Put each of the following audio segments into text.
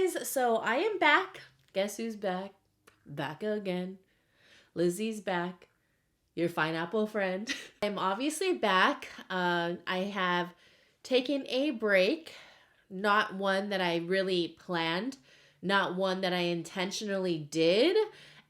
guys, so I am back. Guess who's back? Back again. Lizzie's back. Your fine apple friend. I'm obviously back. I have taken a break, not one that I really planned, not one that I intentionally did,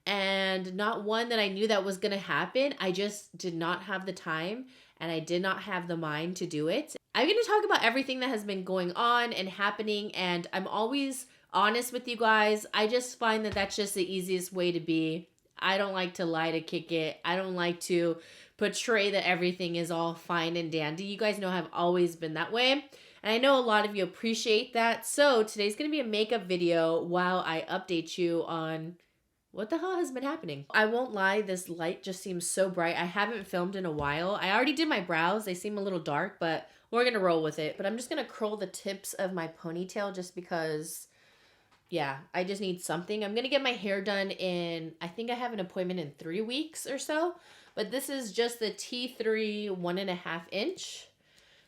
and not one that I knew that was going to happen. I just did not have the time and I did not have the mind to do it. I'm going to talk about everything that has been going on and happening, and I'm always honest with you guys. I just find that that's just the easiest way to be. I don't like to lie to kick it. I don't like to portray that everything is all fine and dandy. You guys know I've always been that way. And I know a lot of you appreciate that. So today's going to be a makeup video while I update you on what the hell has been happening. I won't lie, this light just seems so bright. I haven't filmed in a while. I already did my brows. They seem a little dark, but we're going to roll with it. But I'm just going to curl the tips of my ponytail just because, yeah, I just need something. I'm going to get my hair done in, I think I have an appointment in 3 weeks or so. But this is just the T3 1.5 inch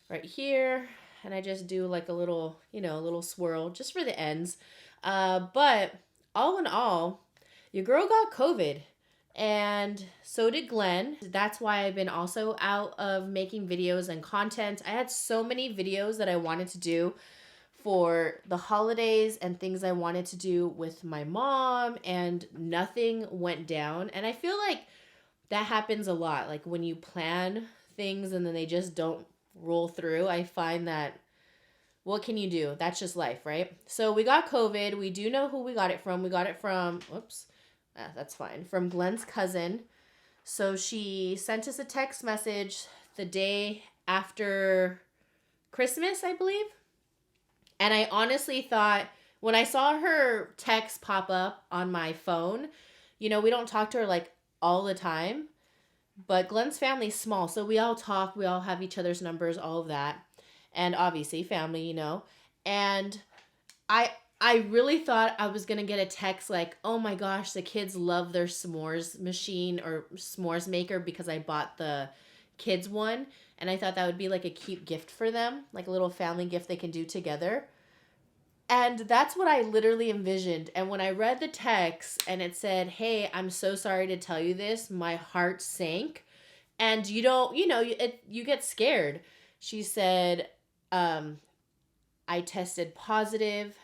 right here. And I just do like a little, a little swirl just for the ends. But all in all, your girl got COVID, and so did Glenn. That's why I've been also out of making videos and content. I had so many videos that I wanted to do for the holidays and things I wanted to do with my mom, and nothing went down. And I feel like that happens a lot. Like when you plan things and then they just don't roll through, I find that, what can you do? That's just life, right? So we got COVID. We do know who we got it from. We got it from, that's fine, from Glenn's cousin. So she sent us a text message the day after Christmas, I believe. And I honestly thought, when I saw her text pop up on my phone, we don't talk to her like all the time, but Glenn's family's small. So we all talk, we all have each other's numbers, all of that. And obviously family, and I really thought I was going to get a text like, oh my gosh, the kids love their s'mores machine or s'mores maker because I bought the kids one. And I thought that would be like a cute gift for them, like a little family gift they can do together. And that's what I literally envisioned. And when I read the text and it said, hey, I'm so sorry to tell you this, my heart sank. And you get scared. She said, I tested positive.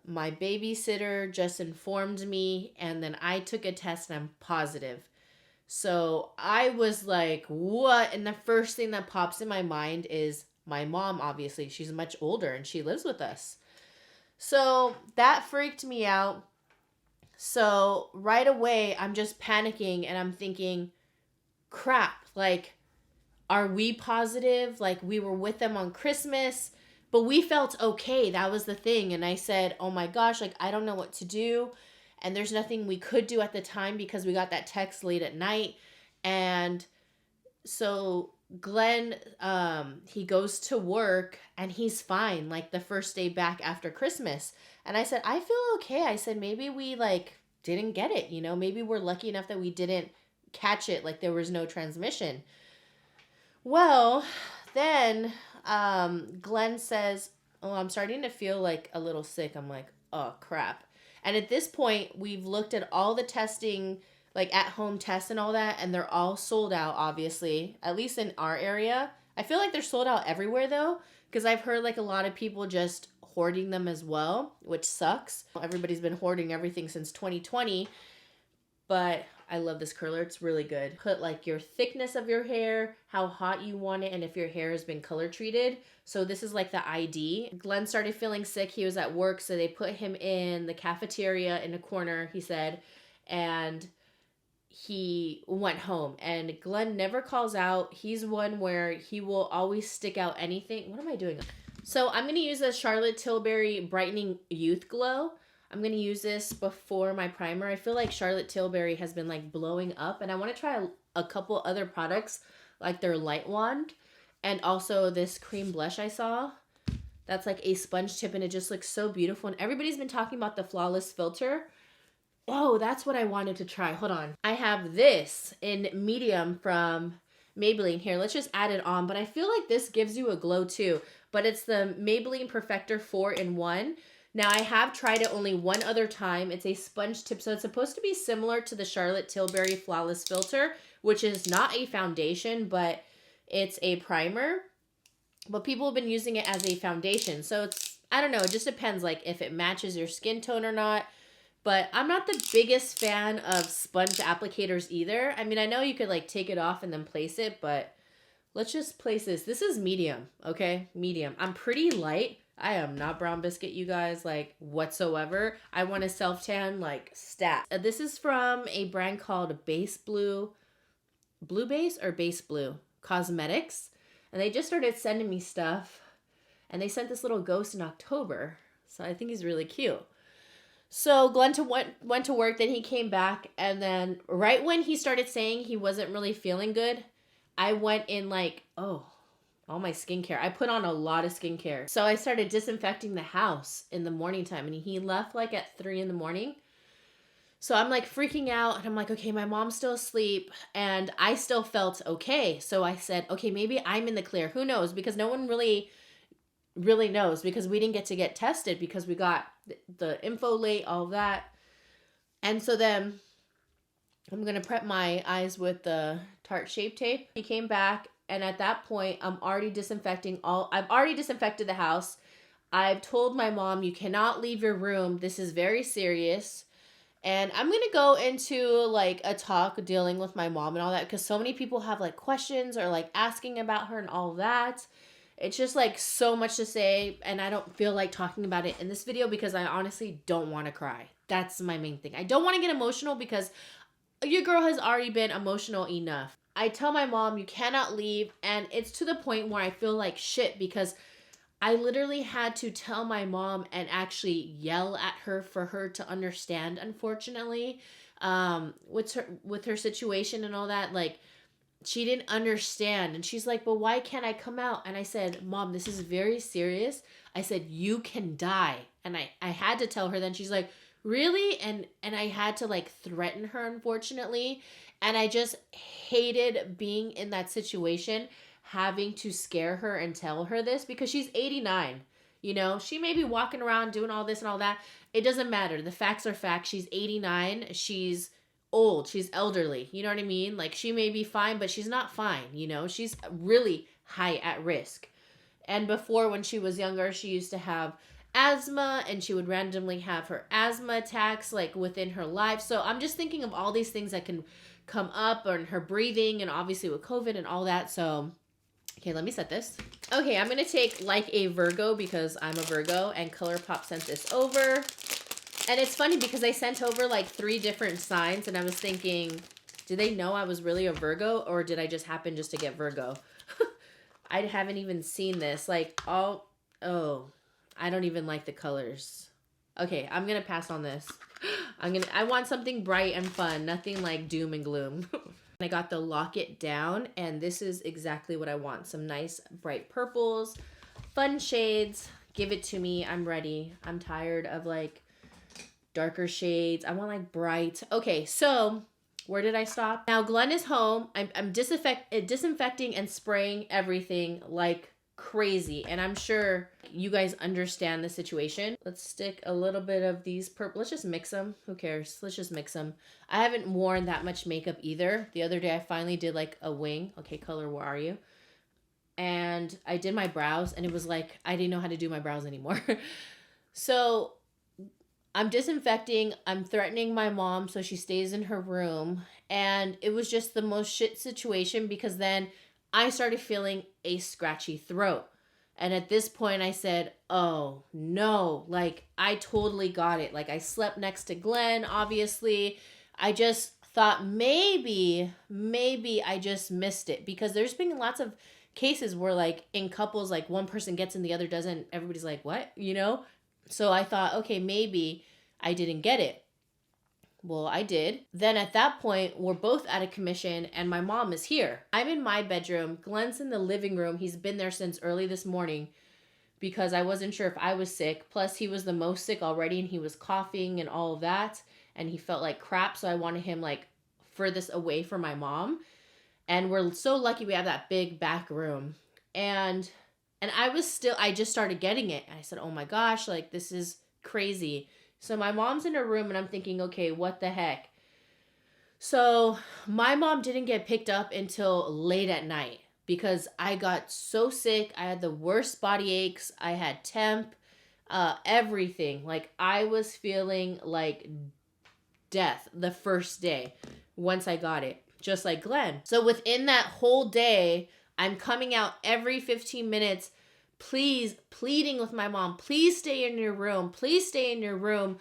My babysitter just informed me, and then I took a test and I'm positive. So I was like, what? And the first thing that pops in my mind is my mom, obviously. She's much older and she lives with us. So that freaked me out. So right away, I'm just panicking and I'm thinking, crap, like, are we positive? Like, we were with them on Christmas, but we felt okay. That was the thing. And I said, oh my gosh, like, I don't know what to do. And there's nothing we could do at the time because we got that text late at night. And so Glenn, he goes to work and he's fine, like the first day back after Christmas. And I said, I feel okay. I said, maybe we like didn't get it, maybe we're lucky enough that we didn't catch it, like there was no transmission. Well, then Glenn says, oh, I'm starting to feel like a little sick. I'm like, oh, crap. And at this point, we've looked at all the testing, like at-home tests and all that, and they're all sold out, obviously, at least in our area. I feel like they're sold out everywhere, though, because I've heard like a lot of people just hoarding them as well, which sucks. Everybody's been hoarding everything since 2020, but I love this curler. It's really good. Put like your thickness of your hair, how hot you want it, and if your hair has been color treated. So this is like the ID. Glenn started feeling sick. He was at work, so they put him in the cafeteria in a corner, he said, and he went home. And Glenn never calls out. He's one where he will always stick out anything. What am I doing? So I'm going to use a Charlotte Tilbury Brightening Youth Glow. I'm going to use this before my primer. I feel like Charlotte Tilbury has been like blowing up, and I want to try a couple other products like their light wand and also this cream blush I saw. That's like a sponge tip and it just looks so beautiful. And everybody's been talking about the Flawless Filter. Oh, that's what I wanted to try. Hold on. I have this in medium from Maybelline. Here, let's just add it on. But I feel like this gives you a glow too. But it's the Maybelline Perfector 4-in-1. Now, I have tried it only one other time. It's a sponge tip, so it's supposed to be similar to the Charlotte Tilbury Flawless Filter, which is not a foundation, but it's a primer. But people have been using it as a foundation, so it's, I don't know, it just depends, like, if it matches your skin tone or not. But I'm not the biggest fan of sponge applicators either. I mean, I know you could, like, take it off and then place it, but let's just place this. This is medium, okay? Medium. I'm pretty light. I am not brown biscuit, you guys, like, whatsoever. I want a self-tan, like, stat. This is from a brand called Base Blue. Blue Base or Base Blue? Cosmetics. And they just started sending me stuff. And they sent this little ghost in October. So I think he's really cute. So Glenn went to work, then he came back, and then right when he started saying he wasn't really feeling good, I went in like, oh, all my skincare. I put on a lot of skincare. So I started disinfecting the house in the morning time, and he left like at 3 in the morning. So I'm like freaking out, and I'm like, okay, my mom's still asleep, and I still felt okay. So I said, okay, maybe I'm in the clear. Who knows? Because no one really knows, because we didn't get tested because we got the info late, all of that. And so then I'm going to prep my eyes with the Tarte Shape Tape. He came back, and at that point, I've already disinfected the house. I've told my mom, you cannot leave your room. This is very serious. And I'm going to go into like a talk dealing with my mom and all that, because so many people have like questions or like asking about her and all of that. It's just like so much to say, and I don't feel like talking about it in this video because I honestly don't want to cry. That's my main thing. I don't want to get emotional because your girl has already been emotional enough. I tell my mom, you cannot leave, and it's to the point where I feel like shit because I literally had to tell my mom and actually yell at her for her to understand, unfortunately, with her situation and all that. Like, she didn't understand, and she's like, but why can't I come out? And I said, Mom, this is very serious. I said, you can die. And I had to tell her. Then she's like, really? And I had to like threaten her, unfortunately. And I just hated being in that situation, having to scare her and tell her this, because she's 89. You know, she may be walking around doing all this and all that. It doesn't matter. The facts are facts. She's 89. She's old. She's elderly. You know what I mean? Like, she may be fine, but she's not fine. You know, she's really high at risk. And before, when she was younger, she used to have asthma, and she would randomly have her asthma attacks like within her life. So I'm just thinking of all these things that can come up, and her breathing, and obviously with COVID and all that. So, okay, let me set this. Okay, I'm going to take Like a Virgo, because I'm a Virgo, and ColourPop sent this over. And it's funny because they sent over like 3 different signs, and I was thinking, did they know I was really a Virgo, or did I just happen just to get Virgo? I haven't even seen this. Like, oh, I don't even like the colors. Okay, I'm going to pass on this. I want something bright and fun, nothing like doom and gloom. I got the Lock It Down, and this is exactly what I want. Some nice bright purples, fun shades. Give it to me. I'm ready. I'm tired of like darker shades. I want like bright. Okay, so where did I stop? Now Glenn is home. I'm disinfecting and spraying everything like crazy, and I'm sure you guys understand the situation. Let's stick a little bit of these purple. Let's just mix them. Who cares? Let's just mix them. I haven't worn that much makeup either. The other day I finally did like a wing. Okay, color, where are you? And I did my brows, and it was like I didn't know how to do my brows anymore. So I'm disinfecting. I'm threatening my mom so she stays in her room. And it was just the most shit situation, because then I started feeling a scratchy throat. And at this point I said, oh no, like I totally got it. Like, I slept next to Glenn, obviously. I just thought maybe I just missed it, because there's been lots of cases where like in couples, like one person gets and the other doesn't. Everybody's like, what? You know? So I thought, okay, maybe I didn't get it. Well, I did. Then at that point, we're both out of commission, and my mom is here. I'm in my bedroom. Glenn's in the living room. He's been there since early this morning because I wasn't sure if I was sick. Plus, he was the most sick already, and he was coughing and all of that, and he felt like crap, so I wanted him like furthest away from my mom. And we're so lucky we have that big back room. And I just started getting it. I said, oh my gosh, like this is crazy. So my mom's in her room and I'm thinking, okay, what the heck? So my mom didn't get picked up until late at night because I got so sick. I had the worst body aches. I had temp, everything. Like I was feeling like death the first day once I got it, just like Glenn. So within that whole day, I'm coming out every 15 minutes, please, pleading with my mom, please stay in your room, please stay in your room.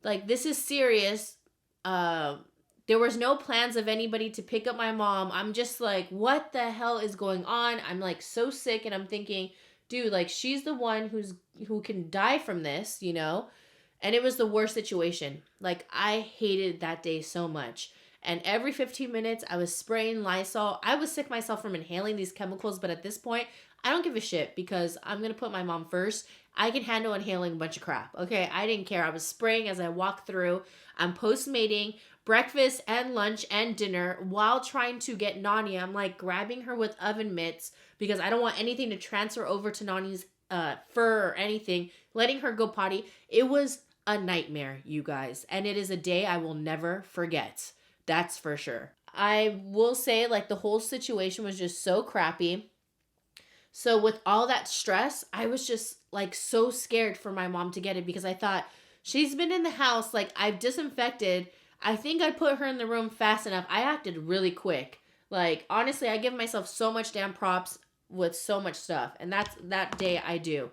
Like, this is serious. There was no plans of anybody to pick up my mom. I'm just like, what the hell is going on? I'm like so sick, and I'm thinking, dude, like she's the one who can die from this, you know? And it was the worst situation. Like I hated that day so much. And every 15 minutes I was spraying Lysol. I was sick myself from inhaling these chemicals, but at this point, I don't give a shit because I'm going to put my mom first. I can handle inhaling a bunch of crap. Okay, I didn't care. I was spraying as I walked through. I'm post-mating, breakfast and lunch and dinner while trying to get Nani. I'm like grabbing her with oven mitts because I don't want anything to transfer over to Nani's fur or anything, letting her go potty. It was a nightmare, you guys. And it is a day I will never forget. That's for sure. I will say, like, the whole situation was just so crappy. So with all that stress, I was just like so scared for my mom to get it because I thought she's been in the house. Like I've disinfected. I think I put her in the room fast enough. I acted really quick. Like honestly, I give myself so much damn props with so much stuff. And that's that day I do.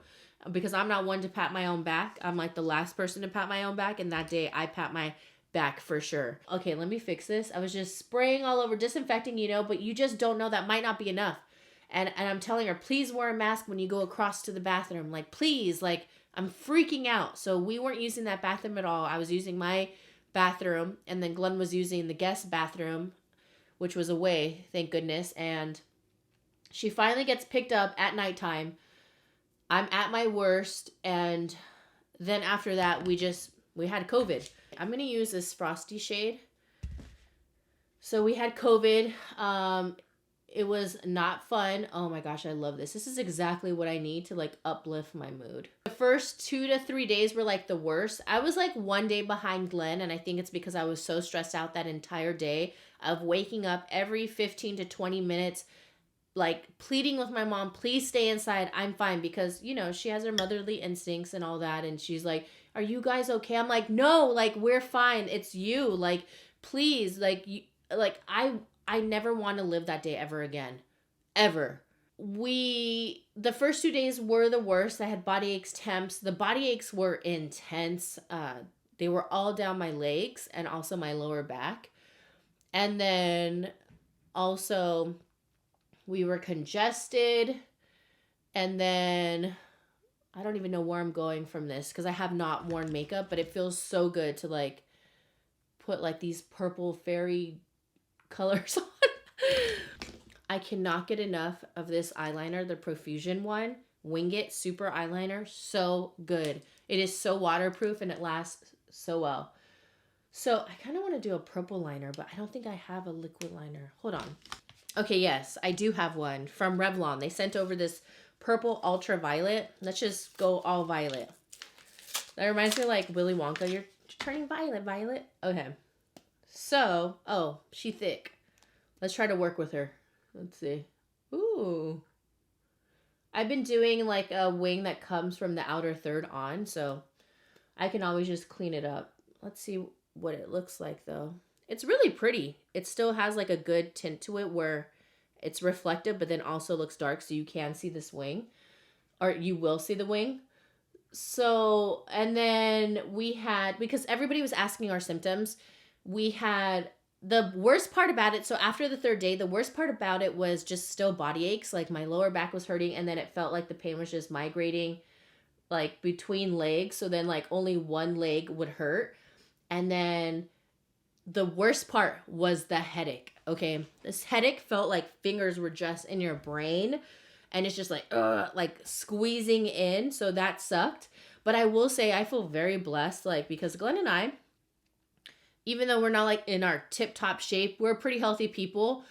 Because I'm not one to pat my own back. I'm like the last person to pat my own back. And that day I pat my back for sure. Okay, let me fix this. I was just spraying all over, disinfecting, you know, but you just don't know, that might not be enough. And I'm telling her, please wear a mask when you go across to the bathroom. Like, please, like, I'm freaking out. So we weren't using that bathroom at all. I was using my bathroom, and then Glenn was using the guest bathroom, which was away, thank goodness. And she finally gets picked up at nighttime. I'm at my worst, and then after that, we had COVID. I'm going to use this Frosty shade. So we had COVID. It was not fun. Oh my gosh, I love this. This is exactly what I need to like uplift my mood. The first 2 to 3 days were like the worst. I was like 1 day behind Glenn, and I think it's because I was so stressed out that entire day of waking up every 15 to 20 minutes, like pleading with my mom, please stay inside. I'm fine, because, you know, she has her motherly instincts and all that. And she's like, are you guys okay? I'm like, no, like we're fine. It's you. Like, please, like you, like I never want to live that day ever again. Ever. The first 2 days were the worst. I had body aches, temps. The body aches were intense. They were all down my legs and also my lower back. And then also we were congested. And then I don't even know where I'm going from this because I have not worn makeup, but it feels so good to like put like these purple fairy colors on. I cannot get enough of this eyeliner, the Profusion one. Wing It Super Eyeliner. So good. It is so waterproof and it lasts so well. So I kind of want to do a purple liner, but I don't think I have a liquid liner. Hold on. Okay, yes, I do have one from Revlon. They sent over this purple ultraviolet. Let's just go all violet. That reminds me of like Willy Wonka. You're turning violet, Violet. Okay. So, oh, she thick. Let's try to work with her. Let's see. Ooh. I've been doing like a wing that comes from the outer third on, so I can always just clean it up. Let's see what it looks like though. It's really pretty. It still has like a good tint to it where it's reflective, but then also looks dark, so you can see this wing. Or you will see the wing. So, and then we had, because everybody was asking our symptoms, we had the worst part about it. So after the third day, the worst part about it was just still body aches. Like my lower back was hurting, and then it felt like the pain was just migrating like between legs. So then like only one leg would hurt. And then the worst part was the headache. Okay. This headache felt like fingers were just in your brain, and it's just like squeezing in. So that sucked. But I will say I feel very blessed, like, because Glenn and I, even though we're not like in our tip top shape, we're pretty healthy people.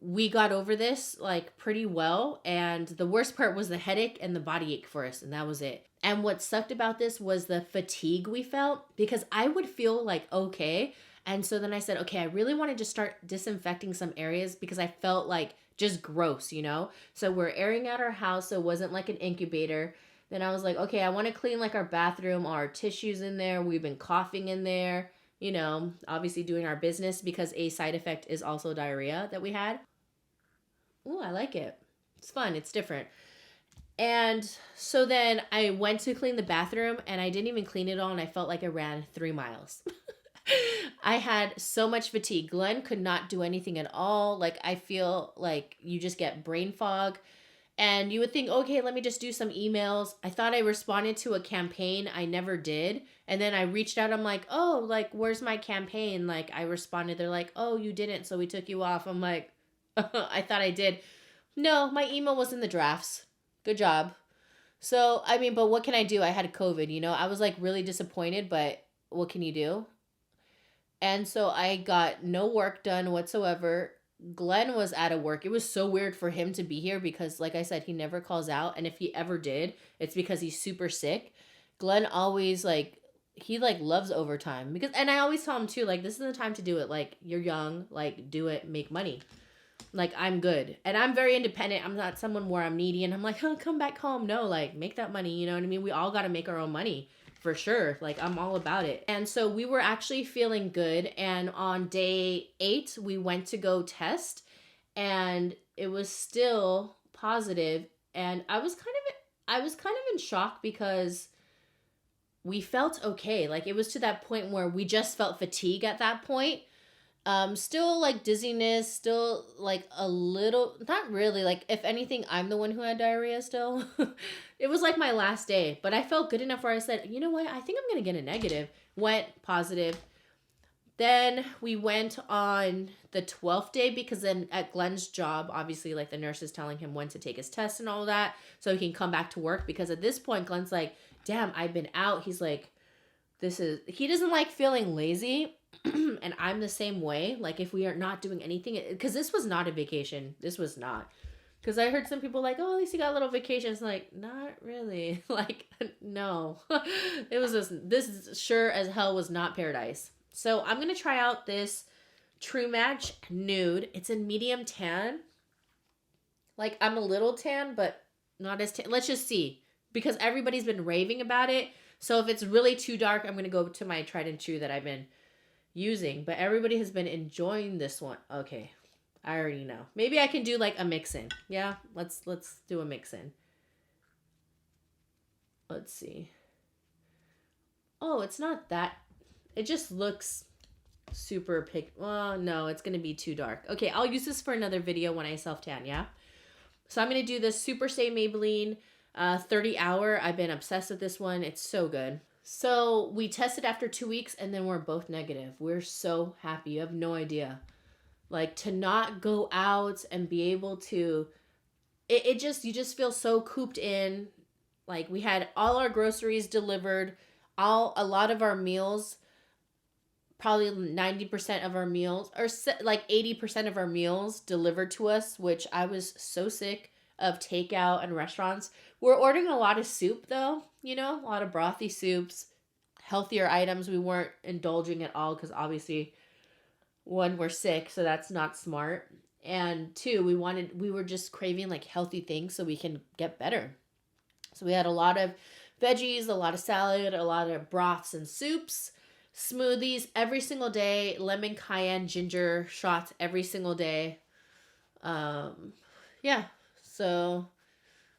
We got over this like pretty well. And the worst part was the headache and the body ache for us. And that was it. And what sucked about this was the fatigue we felt, because I would feel like okay. And so then I said, okay, I really want to just start disinfecting some areas because I felt like just gross, you know? So we're airing out our house, so it wasn't like an incubator. Then I was like, okay, I want to clean like our bathroom, all our tissues in there. We've been coughing in there, you know, obviously doing our business, because a side effect is also diarrhea that we had. Ooh, I like it. It's fun. It's different. And so then I went to clean the bathroom and I didn't even clean it all, and I felt like I ran 3 miles. I had so much fatigue. Glenn could not do anything at all. Like, I feel like you just get brain fog. And you would think, okay, let me just do some emails. I thought I responded to a campaign. I never did. And then I reached out. I'm like, oh, like, where's my campaign? Like, I responded. They're like, oh, you didn't, so we took you off. I'm like, I thought I did. No, my email was in the drafts. Good job. So, I mean, but what can I do? I had COVID, you know? I was like really disappointed, but what can you do? And so I got no work done whatsoever. Glenn was out of work. It was so weird for him to be here because, like I said, he never calls out. And if he ever did, it's because he's super sick. Glenn always, like, he, like, loves overtime. Because, and I always tell him, too, like, this is the time to do it. Like, you're young. Like, do it. Make money. Like, I'm good. And I'm very independent. I'm not someone where I'm needy and I'm like, oh, come back home. No, like, make that money. You know what I mean? We all got to make our own money. For sure. Like, I'm all about it. And so we were actually feeling good. And on day 8, we went to go test. And it was still positive. And I was kind of in shock because we felt okay. Like, it was to that point where we just felt fatigue at that point. Still like dizziness, still like a little, not really, like if anything, I'm the one who had diarrhea still. It was like my last day, but I felt good enough where I said, you know what, I think I'm gonna get a negative. Went positive. Then we went on the 12th day because then at Glenn's job, obviously, like the nurse is telling him when to take his test and all that so he can come back to work, because at this point Glenn's like, damn, I've been out. He's like, he doesn't like feeling lazy. And I'm the same way. Like, if we are not doing anything, because this was not a vacation. This was not. Because I heard some people like, oh, at least you got a little vacation. It's like, not really. Like, no. It was this sure as hell was not paradise. So I'm going to try out this True Match Nude. It's in medium tan. Like, I'm a little tan, but not as tan. Let's just see. Because everybody's been raving about it. So if it's really too dark, I'm going to go to my tried and true that I've been using. But everybody has been enjoying this one. Okay. I already know. Maybe I can do like a mix-in. Yeah, let's do a mix-in. Let's see. Oh, it's not that. It just looks super pink. Oh, no, it's going to be too dark. Okay, I'll use this for another video when I self-tan, yeah? So I'm going to do this Super Stay Maybelline 30 Hour. I've been obsessed with this one. It's so good. So we tested after 2 weeks and then we're both negative. We're so happy. You have no idea. Like, to not go out and be able to, you just feel so cooped in. Like, we had all our groceries delivered, a lot of our meals, probably 90% of our meals, or like 80% of our meals delivered to us, which I was so sick of takeout and restaurants. We're ordering a lot of soup though, you know, a lot of brothy soups, healthier items. We weren't indulging at all because obviously, one, we're sick, so that's not smart. And 2, we were just craving like healthy things so we can get better. So we had a lot of veggies, a lot of salad, a lot of broths and soups, smoothies every single day, lemon, cayenne, ginger shots every single day. Yeah, so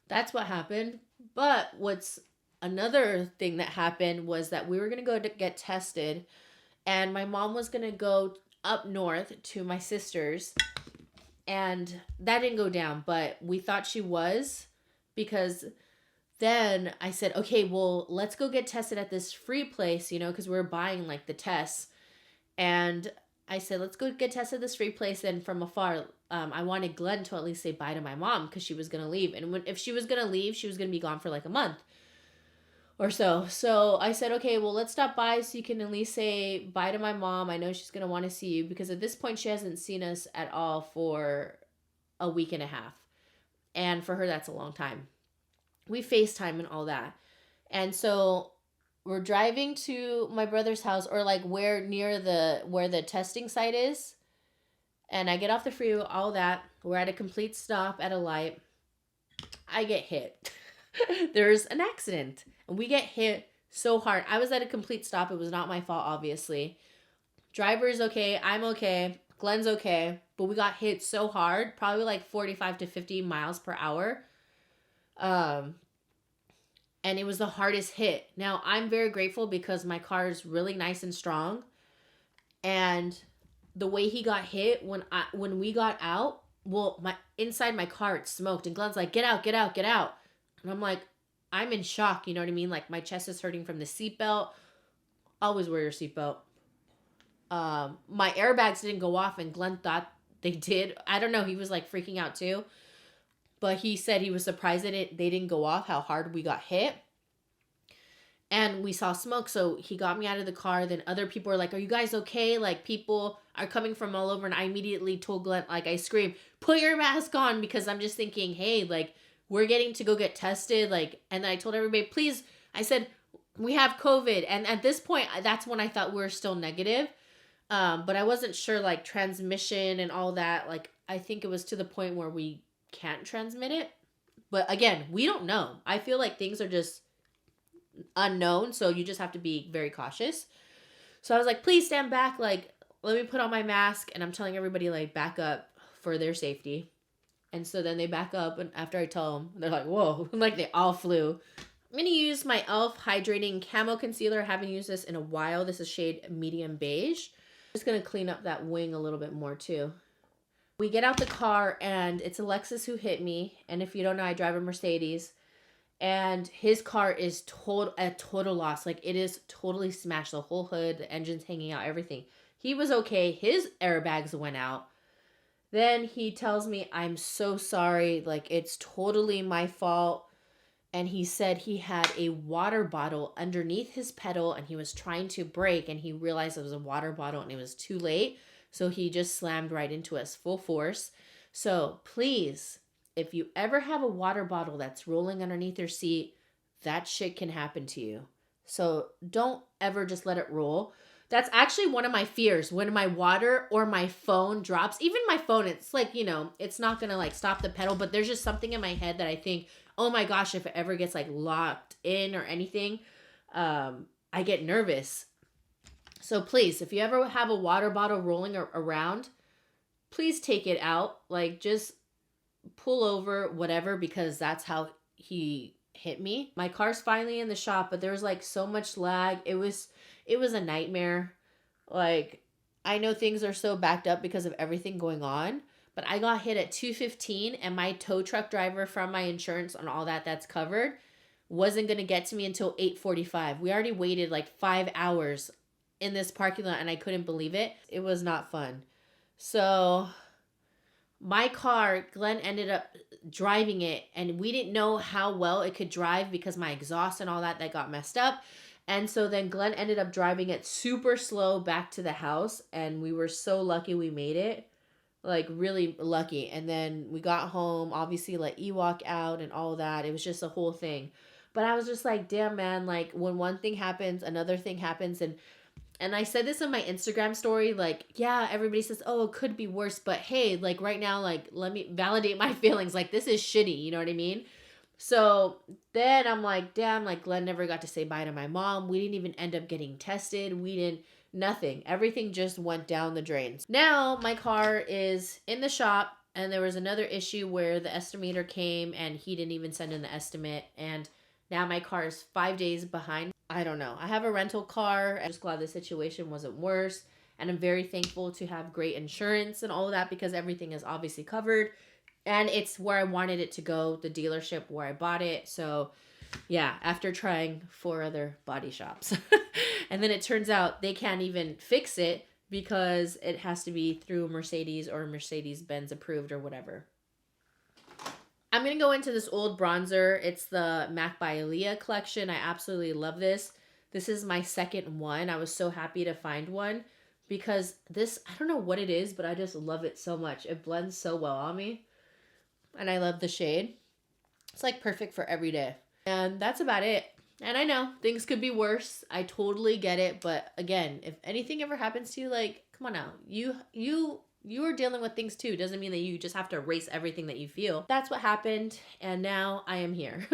that's what happened. But what's another thing that happened was that we were going to go to get tested, and my mom was going to go up north to my sister's, and that didn't go down, but we thought she was, because then I said, okay, well, let's go get tested at this free place, you know, because we were buying like the tests. And I said, let's go get tested at this free place. And from afar, I wanted Glenn to at least say bye to my mom because she was going to leave. And if she was going to leave, she was going to be gone for like a month or so. So I said, okay, well, let's stop by so you can at least say bye to my mom. I know she's going to want to see you, because at this point she hasn't seen us at all for a week and a half. And for her, that's a long time. We FaceTime and all that. And so we're driving to my brother's house, or like where the testing site is. And I get off the freeway, all that. We're at a complete stop at a light. I get hit. There's an accident. And we get hit so hard. I was at a complete stop. It was not my fault, obviously. Driver's okay. I'm okay. Glenn's okay. But we got hit so hard, probably like 45 to 50 miles per hour. And it was the hardest hit. Now, I'm very grateful because my car is really nice and strong. And the way he got hit, when we got out, well, my inside my car, it smoked. And Glenn's like, get out, get out, get out. And I'm like, I'm in shock, you know what I mean? Like, my chest is hurting from the seatbelt. Always wear your seatbelt. My airbags didn't go off, and Glenn thought they did. I don't know. He was like freaking out too. But he said he was surprised that they didn't go off, how hard we got hit. And we saw smoke, so he got me out of the car. Then other people were like, are you guys okay? Like, people are coming from all over. And I immediately told Glenn, like, I screamed, put your mask on, because I'm just thinking, hey, like, we're getting to go get tested. Like, and then I told everybody, please, I said, we have COVID. And at this point, that's when I thought we were still negative. But I wasn't sure, like, transmission and all that. Like, I think it was to the point where we can't transmit it. But again, we don't know. I feel like things are just unknown, so you just have to be very cautious. So I was like, please stand back, like, let me put on my mask. And I'm telling everybody, like, back up for their safety. And so then they back up, and after I tell them, they're like, whoa. Like, they all flew. I'm going to use my e.l.f. Hydrating Camo Concealer. I haven't used this in a while. This is shade Medium Beige. I'm just going to clean up that wing a little bit more too. We get out the car, and it's Alexis who hit me. And if you don't know, I drive a Mercedes. And his car is a total loss. Like, it is totally smashed. The whole hood, the engine's hanging out, everything. He was okay. His airbags went out. Then he tells me, I'm so sorry. Like, it's totally my fault. And he said he had a water bottle underneath his pedal, and he was trying to brake, and he realized it was a water bottle, and it was too late. So he just slammed right into us full force. So please, if you ever have a water bottle that's rolling underneath your seat, that shit can happen to you. So don't ever just let it roll. That's actually one of my fears. When my water or my phone drops, even my phone, it's like, you know, it's not going to like stop the pedal, but there's just something in my head that I think, oh my gosh, if it ever gets like locked in or anything, I get nervous. So please, if you ever have a water bottle rolling around, please take it out. Like, just pull over, whatever, because that's how he hit me. My car's finally in the shop, but there was like so much lag. It was a nightmare. Like, I know things are so backed up because of everything going on, but I got hit at 2:15, and my tow truck driver from my insurance and all that's covered wasn't going to get to me until 8:45. We already waited like 5 hours in this parking lot, and I couldn't believe it. It was not fun. So my car, Glenn ended up driving it, and we didn't know how well it could drive because my exhaust and all that got messed up. And so then Glenn ended up driving it super slow back to the house, and we were so lucky we made it. Like, really lucky. And then we got home, obviously let Ewok out and all that. It was just a whole thing. But I was just like, damn, man, like, when one thing happens, another thing happens. And I said this in my Instagram story, like, yeah, everybody says, oh, it could be worse. But hey, like, right now, like, let me validate my feelings. Like, this is shitty, you know what I mean? So then I'm like, damn, like, Glenn never got to say bye to my mom. We didn't even end up getting tested. Nothing. Everything just went down the drains. Now my car is in the shop, and there was another issue where the estimator came and he didn't even send in the estimate. And now my car is 5 days behind. I don't know. I have a rental car. I'm just glad the situation wasn't worse. And I'm very thankful to have great insurance and all of that, because everything is obviously covered. And it's where I wanted it to go, the dealership where I bought it. So yeah, after trying 4 other body shops. And then it turns out they can't even fix it because it has to be through Mercedes or Mercedes-Benz approved or whatever. I'm going to go into this old bronzer. It's the MAC by Aaliyah collection. I absolutely love this. This is my second one. I was so happy to find one because this, I don't know what it is, but I just love it so much. It blends so well on me. And I love the shade. It's like perfect for every day. And that's about it. And I know things could be worse. I totally get it. But again, if anything ever happens to you, like, come on now. You are dealing with things too. Doesn't mean that you just have to erase everything that you feel. That's what happened. And now I am here.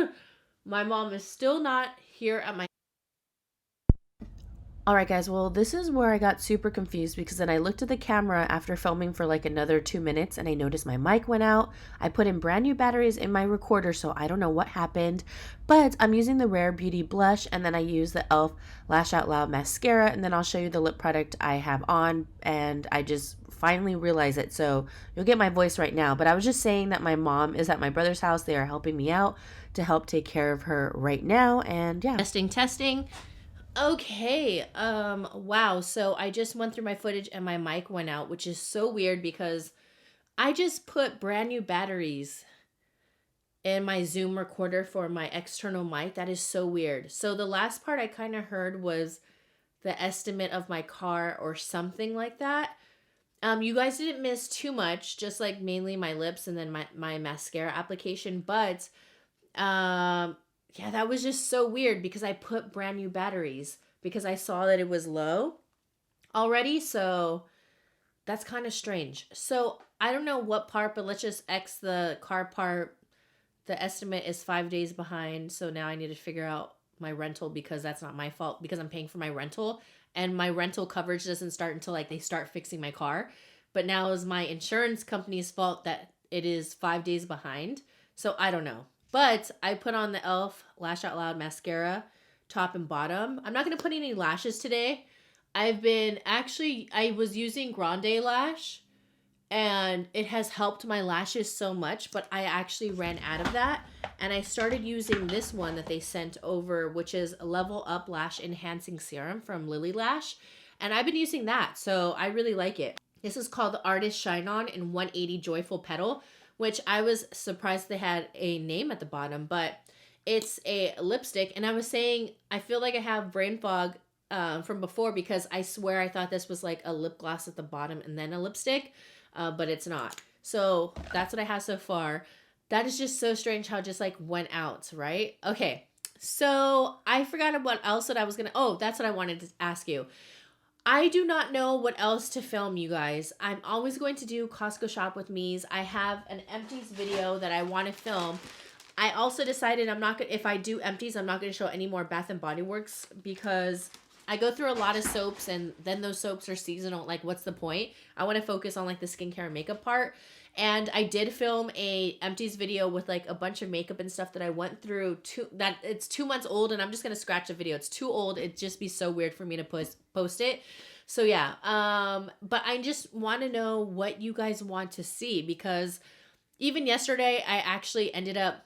My mom is still not here at my. Alright guys, well this is where I got super confused because then I looked at the camera after filming for like another 2 minutes and I noticed my mic went out. I put in brand new batteries in my recorder, so I don't know what happened. But I'm using the Rare Beauty blush and then I use the e.l.f. Lash Out Loud mascara, and then I'll show you the lip product I have on, and I just finally realized it. So you'll get my voice right now. But I was just saying that my mom is at my brother's house. They are helping me out to help take care of her right now, and yeah. Testing. Okay. Wow. So I just went through my footage and my mic went out, which is so weird because I just put brand new batteries in my Zoom recorder for my external mic. That is so weird. So the last part I kind of heard was the estimate of my car or something like that. You guys didn't miss too much, just like mainly my lips and then my mascara application, but yeah, that was just so weird because I put brand new batteries because I saw that it was low already. So that's kind of strange. So I don't know what part, but let's just X the car part. The estimate is 5 days behind. So now I need to figure out my rental because that's not my fault because I'm paying for my rental and my rental coverage doesn't start until like they start fixing my car. But now is my insurance company's fault that it is 5 days behind. So I don't know. But I put on the e.l.f. Lash Out Loud mascara, top and bottom. I'm not going to put any lashes today. I was using Grande Lash, and it has helped my lashes so much, but I actually ran out of that. And I started using this one that they sent over, which is a Level Up Lash Enhancing Serum from Lily Lash. And I've been using that, so I really like it. This is called the Artist Shine On in 180 Joyful Petal, which I was surprised they had a name at the bottom, but it's a lipstick. And I was saying, I feel like I have brain fog from before because I swear I thought this was like a lip gloss at the bottom and then a lipstick, but it's not. So that's what I have so far. That is just so strange how it just like went out, right? Okay, so I forgot what else that I was gonna, oh, that's what I wanted to ask you. I do not know what else to film, you guys. I'm always going to do Costco Shop with Me's. I have an empties video that I want to film. I also decided if I do empties, I'm not going to show any more Bath and Body Works because I go through a lot of soaps and then those soaps are seasonal. Like, what's the point? I want to focus on like the skincare and makeup part. And I did film a empties video with like a bunch of makeup and stuff that I went through that it's 2 months old, and I'm just going to scratch the video. It's too old. It'd just be so weird for me to post it. So yeah, but I just want to know what you guys want to see because even yesterday I actually ended up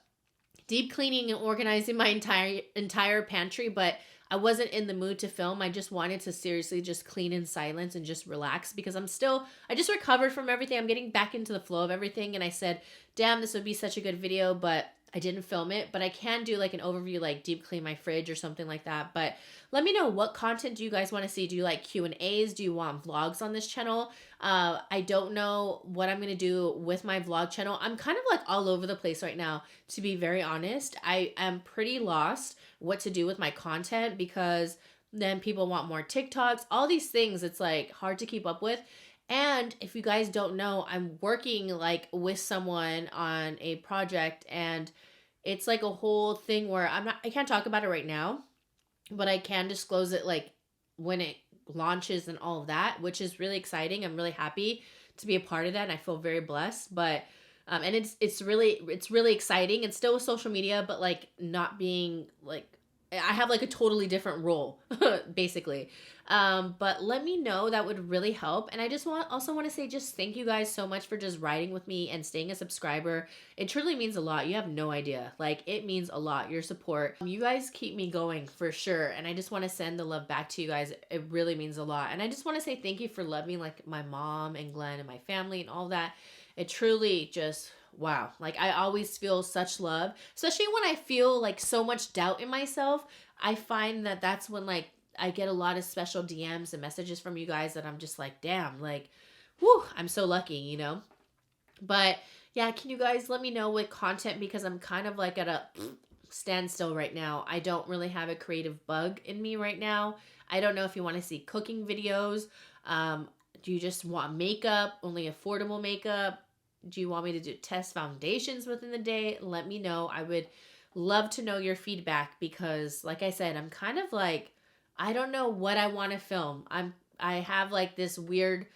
deep cleaning and organizing my entire pantry, but I wasn't in the mood to film. I just wanted to seriously just clean in silence and just relax because I just recovered from everything. I'm getting back into the flow of everything. And I said, damn, this would be such a good video, but I didn't film it. But I can do like an overview, like deep clean my fridge or something like that. But let me know, what content do you guys want to see? Do you like Q&As? Do you want vlogs on this channel? I don't know what I'm going to do with my vlog channel. I'm kind of like all over the place right now, to be very honest. I am pretty lost what to do with my content because then people want more TikToks, all these things. It's like hard to keep up with. And if you guys don't know, I'm working like with someone on a project, and it's like a whole thing where I can't talk about it right now, but I can disclose it like when it launches and all of that, which is really exciting. I'm really happy to be a part of that, and I feel very blessed. But and it's really exciting. It's still with social media, but like not being like, I have like a totally different role basically. But let me know, that would really help. And I just also want to say just thank you guys so much for just riding with me and staying a subscriber. It truly means a lot. You have no idea. Like, it means a lot, your support. You guys keep me going for sure. And I just want to send the love back to you guys. It really means a lot. And I just want to say thank you for loving like my mom and Glenn and my family and all that. It truly just, wow. Like, I always feel such love, especially when I feel like so much doubt in myself. I find that that's when like I get a lot of special DMs and messages from you guys that I'm just like, damn, like, whew, I'm so lucky, you know? But yeah, can you guys let me know with content, because I'm kind of like at a standstill right now. I don't really have a creative bug in me right now. I don't know if you want to see cooking videos. Do you just want makeup, only affordable makeup? Do you want me to test foundations within the day? Let me know. I would love to know your feedback because, like I said, I'm kind of like, I don't know what I want to film. I have like this weird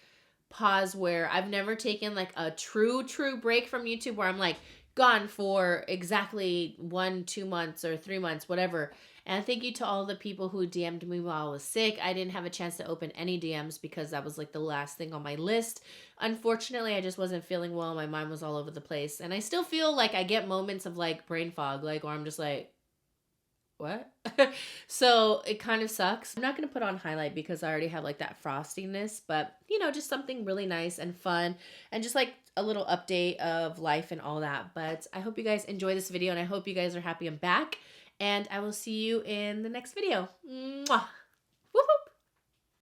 pause where I've never taken like a true break from YouTube where I'm like gone for exactly 1-2 months or 3 months, whatever. And thank you to all the people who DM'd me while I was sick. I didn't have a chance to open any DMs because that was like the last thing on my list. Unfortunately, I just wasn't feeling well. My mind was all over the place. And I still feel like I get moments of like brain fog, like, or I'm just like, what? So it kind of sucks. I'm not going to put on highlight because I already have like that frostiness, but you know, just something really nice and fun and just like a little update of life and all that. But I hope you guys enjoy this video and I hope you guys are happy I'm back and I will see you in the next video. Mwah!